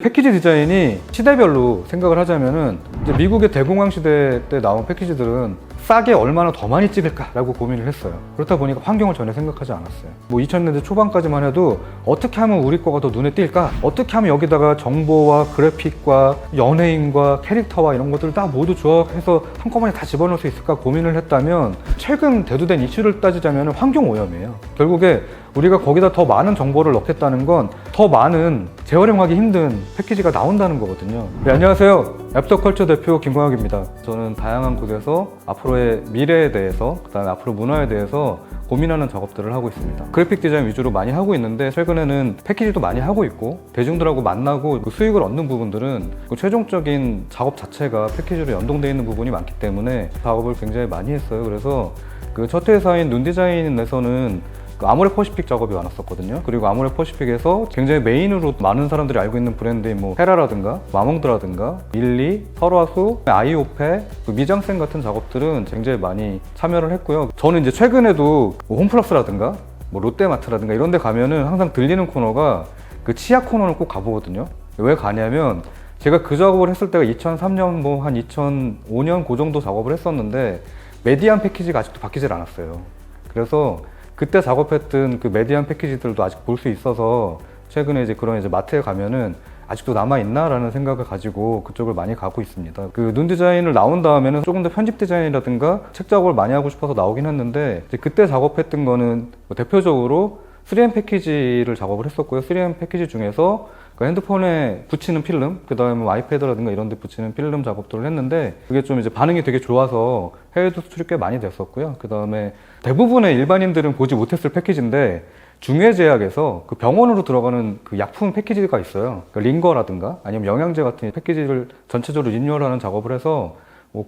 패키지 디자인이 시대별로 생각을 하자면은 이제 미국의 대공황 시대 때 나온 패키지들은 싸게 얼마나 더 많이 찍을까라고 고민을 했어요. 그렇다 보니까 환경을 전혀 생각하지 않았어요. 2000년대 초반까지만 해도 어떻게 하면 우리 거가 더 눈에 띌까? 어떻게 하면 여기다가 정보와 그래픽과 연예인과 캐릭터와 이런 것들을 다 모두 조합해서 한꺼번에 다 집어넣을 수 있을까 고민을 했다면, 최근 대두된 이슈를 따지자면 환경 오염이에요. 결국에 우리가 거기다 더 많은 정보를 넣겠다는 건 더 많은 재활용하기 힘든 패키지가 나온다는 거거든요. 네, 안녕하세요. 애프터컬처 대표 김광혁입니다. 저는 다양한 곳에서 앞으로의 미래에 대해서, 그다음에 앞으로 문화에 대해서 고민하는 작업들을 하고 있습니다. 그래픽 디자인 위주로 많이 하고 있는데, 최근에는 패키지도 많이 하고 있고, 대중들하고 만나고 그 수익을 얻는 부분들은 그 최종적인 작업 자체가 패키지로 연동되어 있는 부분이 많기 때문에 작업을 굉장히 많이 했어요. 그래서 그 첫 회사인 눈디자인에서는 아모레 퍼시픽 작업이 많았었거든요. 그리고 아모레 퍼시픽에서 굉장히 메인으로 많은 사람들이 알고 있는 브랜드인 헤라라든가 마몽드라든가 밀리, 설화수, 아이오페, 미장센 같은 작업들은 굉장히 많이 참여를 했고요. 저는 이제 최근에도 홈플러스라든가 롯데마트라든가 이런 데 가면은 항상 들리는 코너가 그 치약 코너를 꼭 가보거든요. 왜 가냐면, 제가 그 작업을 했을 때가 2003년 한 2005년 그 정도 작업을 했었는데 메디안 패키지가 아직도 바뀌질 않았어요. 그래서 그때 작업했던 그 메디안 패키지들도 아직 볼 수 있어서, 최근에 이제 그런 마트에 가면은 아직도 남아있나? 라는 생각을 가지고 그쪽을 많이 가고 있습니다. 그 눈 디자인을 나온 다음에는 조금 더 편집 디자인이라든가 책 작업을 많이 하고 싶어서 나오긴 했는데, 이제 그때 작업했던 거는 대표적으로 3M 패키지를 작업을 했었고요. 3M 패키지 중에서 그 핸드폰에 붙이는 필름, 그 다음에 아이패드라든가 이런 데 붙이는 필름 작업들을 했는데, 그게 좀 이제 반응이 되게 좋아서 해외도 수출이 꽤 많이 됐었고요. 그 다음에 대부분의 일반인들은 보지 못했을 패키지인데, 중해제약에서 그 병원으로 들어가는 그 약품 패키지가 있어요. 그러니까 링거라든가 아니면 영양제 같은 패키지를 전체적으로 리뉴얼하는 작업을 해서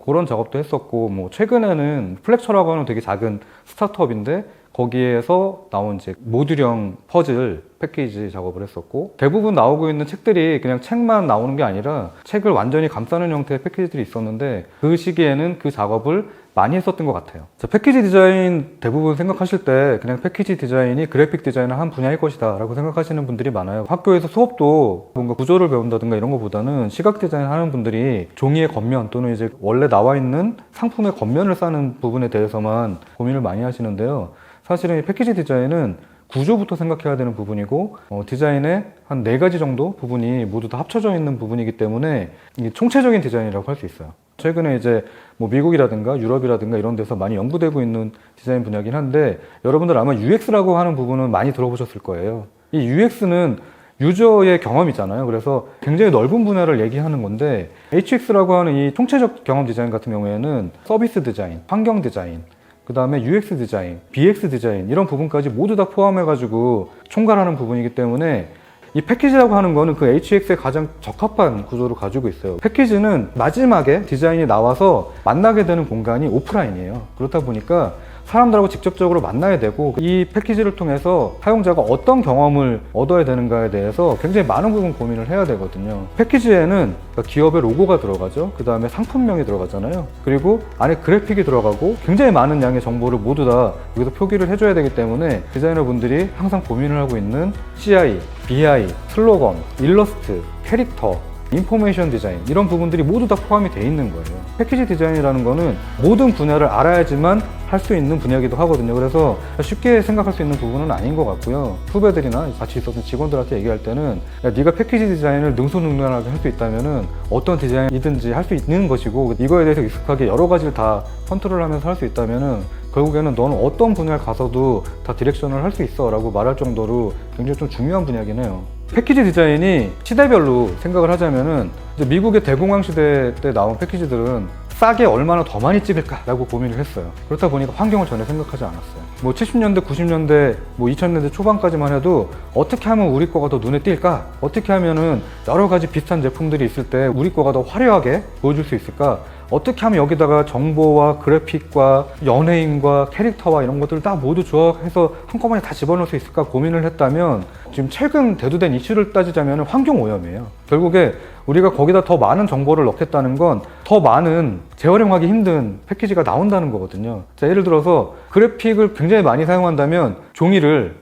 그런 작업도 했었고, 최근에는 플렉처라고 하는 되게 작은 스타트업인데 거기에서 나온 이제 모듈형 퍼즐 패키지 작업을 했었고, 대부분 나오고 있는 책들이 그냥 책만 나오는 게 아니라 책을 완전히 감싸는 형태의 패키지들이 있었는데, 그 시기에는 그 작업을 많이 했었던 것 같아요. 패키지 디자인 대부분 생각하실 때 그냥 패키지 디자인이 그래픽 디자인의 한 분야일 것이다 라고 생각하시는 분들이 많아요. 학교에서 수업도 뭔가 구조를 배운다든가 이런 것보다는 시각 디자인 하는 분들이 종이의 겉면 또는 이제 원래 나와 있는 상품의 겉면을 싸는 부분에 대해서만 고민을 많이 하시는데요. 사실은 이 패키지 디자인은 구조부터 생각해야 되는 부분이고, 디자인의 한 4가지 정도 부분이 모두 다 합쳐져 있는 부분이기 때문에 이게 총체적인 디자인이라고 할 수 있어요. 최근에 이제 미국이라든가 유럽이라든가 이런 데서 많이 연구되고 있는 디자인 분야긴 한데, 여러분들 아마 UX라고 하는 부분은 많이 들어보셨을 거예요. 이 UX는 유저의 경험이잖아요. 그래서 굉장히 넓은 분야를 얘기하는 건데, HX라고 하는 이 총체적 경험 디자인 같은 경우에는 서비스 디자인, 환경 디자인, 그 다음에 UX 디자인, BX 디자인 이런 부분까지 모두 다 포함해가지고 총괄하는 부분이기 때문에, 이 패키지라고 하는 거는 그 HX에 가장 적합한 구조를 가지고 있어요. 패키지는 마지막에 디자인이 나와서 만나게 되는 공간이 오프라인이에요. 그렇다 보니까 사람들하고 직접적으로 만나야 되고, 이 패키지를 통해서 사용자가 어떤 경험을 얻어야 되는가에 대해서 굉장히 많은 부분 고민을 해야 되거든요. 패키지에는 기업의 로고가 들어가죠. 그 다음에 상품명이 들어가잖아요. 그리고 안에 그래픽이 들어가고, 굉장히 많은 양의 정보를 모두 다 여기서 표기를 해줘야 되기 때문에 디자이너 분들이 항상 고민을 하고 있는 CI, BI, 슬로건, 일러스트, 캐릭터, 인포메이션 디자인 이런 부분들이 모두 다 포함이 돼 있는 거예요. 패키지 디자인이라는 거는 모든 분야를 알아야지만 할 수 있는 분야이기도 하거든요. 그래서 쉽게 생각할 수 있는 부분은 아닌 것 같고요. 후배들이나 같이 있었던 직원들한테 얘기할 때는, 야, 네가 패키지 디자인을 능수능란하게 할 수 있다면은 어떤 디자인이든지 할 수 있는 것이고, 이거에 대해서 익숙하게 여러 가지를 다 컨트롤하면서 할 수 있다면은 결국에는 너는 어떤 분야에 가서도 다 디렉션을 할 수 있어 라고 말할 정도로 굉장히 좀 중요한 분야긴 해요. 패키지 디자인이 시대별로 생각을 하자면은 이제 미국의 대공황 시대 때 나온 패키지들은 싸게 얼마나 더 많이 찍을까 라고 고민을 했어요. 그렇다 보니까 환경을 전혀 생각하지 않았어요. 70년대, 90년대, 2000년대 초반까지만 해도 어떻게 하면 우리 거가 더 눈에 띌까? 어떻게 하면은 여러 가지 비슷한 제품들이 있을 때 우리 거가 더 화려하게 보여줄 수 있을까? 어떻게 하면 여기다가 정보와 그래픽과 연예인과 캐릭터와 이런 것들을 다 모두 조합해서 한꺼번에 다 집어넣을 수 있을까 고민을 했다면, 지금 최근 대두된 이슈를 따지자면 환경 오염이에요. 결국에 우리가 거기다 더 많은 정보를 넣겠다는 건 더 많은 재활용하기 힘든 패키지가 나온다는 거거든요. 자, 예를 들어서 그래픽을 굉장히 많이 사용한다면 종이를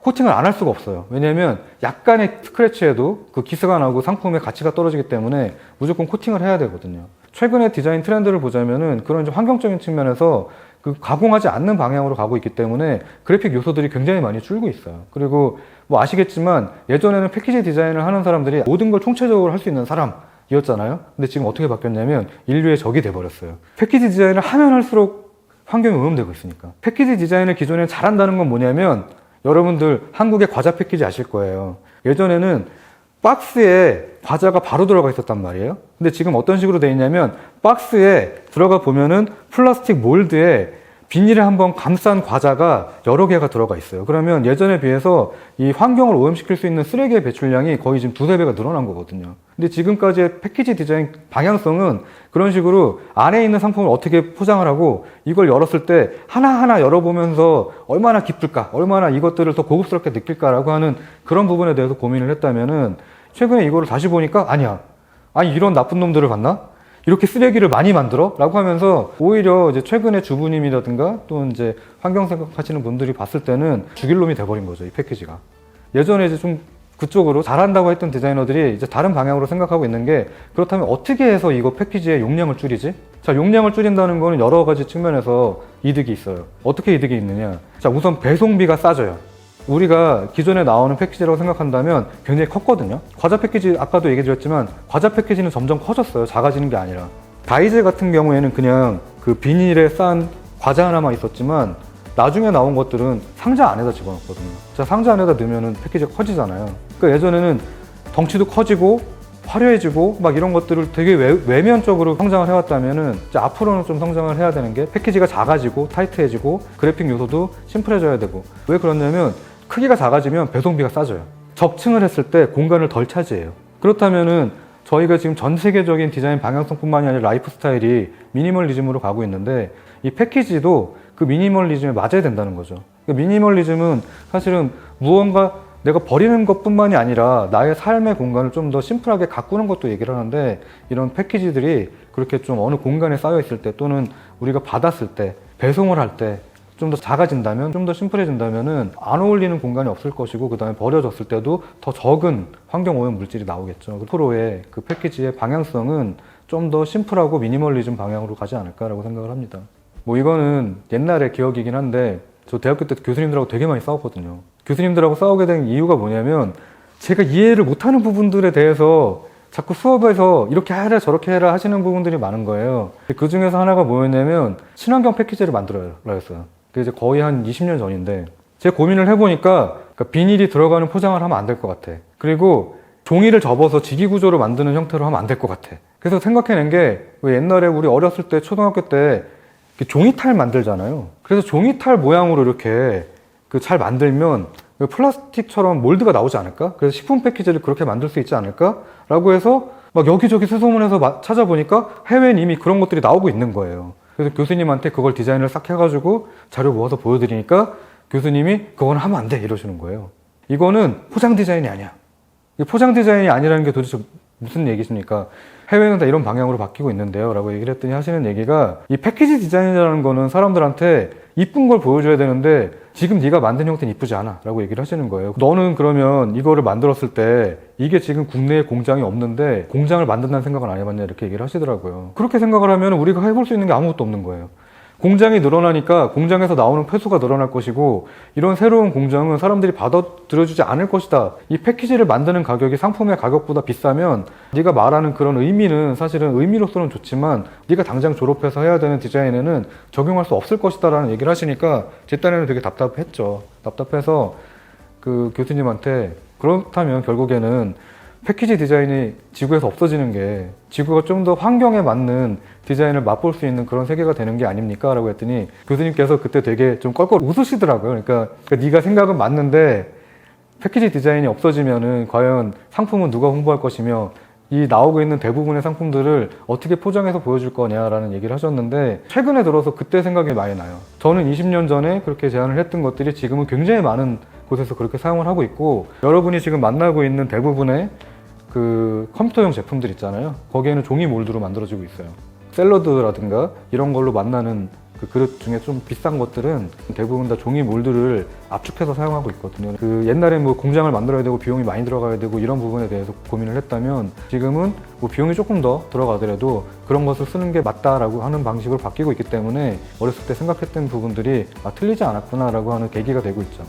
코팅을 안 할 수가 없어요. 왜냐하면 약간의 스크래치에도 그 기스가 나고 상품의 가치가 떨어지기 때문에 무조건 코팅을 해야 되거든요. 최근의 디자인 트렌드를 보자면은 그런 이제 환경적인 측면에서 그 가공하지 않는 방향으로 가고 있기 때문에 그래픽 요소들이 굉장히 많이 줄고 있어요. 그리고 뭐 아시겠지만 예전에는 패키지 디자인을 하는 사람들이 모든 걸 총체적으로 할 수 있는 사람이었잖아요. 근데 지금 어떻게 바뀌었냐면 인류의 적이 돼버렸어요. 패키지 디자인을 하면 할수록 환경이 오염되고 있으니까. 패키지 디자인을 기존에 잘한다는 건 뭐냐면 여러분들 한국의 과자 패키지 아실 거예요. 예전에는 박스에 과자가 바로 들어가 있었단 말이에요. 근데 지금 어떤 식으로 되어 있냐면 박스에 들어가 보면은 플라스틱 몰드에 비닐에 한번 감싼 과자가 여러 개가 들어가 있어요. 그러면 예전에 비해서 이 환경을 오염시킬 수 있는 쓰레기의 배출량이 거의 지금 두세 배가 늘어난 거거든요. 근데 지금까지의 패키지 디자인 방향성은 그런 식으로 안에 있는 상품을 어떻게 포장을 하고 이걸 열었을 때 하나하나 열어보면서 얼마나 기쁠까, 얼마나 이것들을 더 고급스럽게 느낄까라고 하는 그런 부분에 대해서 고민을 했다면은 최근에 이거를 다시 보니까 아니야. 아니 이런 나쁜 놈들을 봤나? 이렇게 쓰레기를 많이 만들어? 라고 하면서 오히려 이제 최근에 주부님이라든가 또 이제 환경 생각하시는 분들이 봤을 때는 죽일 놈이 돼버린 거죠, 이 패키지가. 예전에 이제 좀 그쪽으로 잘한다고 했던 디자이너들이 이제 다른 방향으로 생각하고 있는 게 그렇다면 어떻게 해서 이거 패키지의 용량을 줄이지? 자, 용량을 줄인다는 거는 여러 가지 측면에서 이득이 있어요. 어떻게 이득이 있느냐? 자, 우선 배송비가 싸져요. 우리가 기존에 나오는 패키지라고 생각한다면 굉장히 컸거든요. 과자 패키지 아까도 얘기 드렸지만 과자 패키지는 점점 커졌어요. 작아지는 게 아니라. 다이제 같은 경우에는 그냥 그 비닐에 싼 과자 하나만 있었지만 나중에 나온 것들은 상자 안에다 집어넣거든요. 자, 상자 안에다 넣으면 패키지가 커지잖아요. 그러니까 예전에는 덩치도 커지고 화려해지고 막 이런 것들을 되게 외면적으로 성장을 해왔다면은 이제 앞으로는 좀 성장을 해야 되는 게 패키지가 작아지고 타이트해지고 그래픽 요소도 심플해져야 되고. 왜 그러냐면 크기가 작아지면 배송비가 싸져요. 적층을 했을 때 공간을 덜 차지해요. 그렇다면은 저희가 지금 전 세계적인 디자인 방향성뿐만이 아니라 라이프 스타일이 미니멀리즘으로 가고 있는데 이 패키지도 그 미니멀리즘에 맞아야 된다는 거죠. 그러니까 미니멀리즘은 사실은 무언가 내가 버리는 것뿐만이 아니라 나의 삶의 공간을 좀 더 심플하게 가꾸는 것도 얘기를 하는데 이런 패키지들이 그렇게 좀 어느 공간에 쌓여 있을 때 또는 우리가 받았을 때 배송을 할 때 좀 더 작아진다면 좀 더 심플해진다면은 안 어울리는 공간이 없을 것이고 그 다음에 버려졌을 때도 더 적은 환경 오염 물질이 나오겠죠. 앞으로의 그 패키지의 방향성은 좀 더 심플하고 미니멀리즘 방향으로 가지 않을까라고 생각을 합니다. 뭐 이거는 옛날의 기억이긴 한데 저 대학교 때 교수님들하고 되게 많이 싸웠거든요. 교수님들하고 싸우게 된 이유가 뭐냐면 제가 이해를 못하는 부분들에 대해서 자꾸 수업에서 이렇게 해라 저렇게 해라 하시는 부분들이 많은 거예요. 그 중에서 하나가 뭐였냐면 친환경 패키지를 만들어라 했어요. 그게 이제 거의 한 20년 전인데 제가 고민을 해보니까 그러니까 비닐이 들어가는 포장을 하면 안 될 것 같아. 그리고 종이를 접어서 지기 구조로 만드는 형태로 하면 안 될 것 같아. 그래서 생각해낸 게 옛날에 우리 어렸을 때 초등학교 때 종이탈 만들잖아요. 그래서 종이탈 모양으로 이렇게 잘 만들면 플라스틱처럼 몰드가 나오지 않을까? 그래서 식품 패키지를 그렇게 만들 수 있지 않을까? 라고 해서 막 여기저기 수소문해서 찾아보니까 해외엔 이미 그런 것들이 나오고 있는 거예요. 그래서 교수님한테 그걸 디자인을 싹 해가지고 자료 모아서 보여드리니까 교수님이 그건 하면 안 돼 이러시는 거예요. 이거는 포장 디자인이 아니야. 포장 디자인이 아니라는 게 도대체 무슨 얘기십니까? 해외는 다 이런 방향으로 바뀌고 있는데요 라고 얘기를 했더니 하시는 얘기가 이 패키지 디자인이라는 거는 사람들한테 이쁜 걸 보여줘야 되는데 지금 네가 만든 형태는 이쁘지 않아 라고 얘기를 하시는 거예요. 너는 그러면 이거를 만들었을 때 이게 지금 국내에 공장이 없는데 공장을 만든다는 생각은 안 해봤냐 이렇게 얘기를 하시더라고요. 그렇게 생각을 하면 우리가 해볼 수 있는 게 아무것도 없는 거예요. 공장이 늘어나니까 공장에서 나오는 폐수가 늘어날 것이고 이런 새로운 공장은 사람들이 받아들여주지 않을 것이다. 이 패키지를 만드는 가격이 상품의 가격보다 비싸면 네가 말하는 그런 의미는 사실은 의미로서는 좋지만 네가 당장 졸업해서 해야 되는 디자인에는 적용할 수 없을 것이다 라는 얘기를 하시니까 제 딴에는 되게 답답했죠. 답답해서 그 교수님한테 그렇다면 결국에는 패키지 디자인이 지구에서 없어지는 게 지구가 좀 더 환경에 맞는 디자인을 맛볼 수 있는 그런 세계가 되는 게 아닙니까? 라고 했더니 교수님께서 그때 되게 좀 껄껄 웃으시더라고요. 그러니까 네가 생각은 맞는데 패키지 디자인이 없어지면은 과연 상품은 누가 홍보할 것이며 이 나오고 있는 대부분의 상품들을 어떻게 포장해서 보여줄 거냐라는 얘기를 하셨는데 최근에 들어서 그때 생각이 많이 나요. 저는 20년 전에 그렇게 제안을 했던 것들이 지금은 굉장히 많은 곳에서 그렇게 사용을 하고 있고 여러분이 지금 만나고 있는 대부분의 그 컴퓨터용 제품들 있잖아요. 거기에는 종이 몰드로 만들어지고 있어요. 샐러드라든가 이런 걸로 만나는 그 그릇 중에 좀 비싼 것들은 대부분 다 종이 몰드를 압축해서 사용하고 있거든요. 그 옛날에 뭐 공장을 만들어야 되고 비용이 많이 들어가야 되고 이런 부분에 대해서 고민을 했다면 지금은 뭐 비용이 조금 더 들어가더라도 그런 것을 쓰는 게 맞다라고 하는 방식으로 바뀌고 있기 때문에 어렸을 때 생각했던 부분들이 틀리지 않았구나라고 하는 계기가 되고 있죠.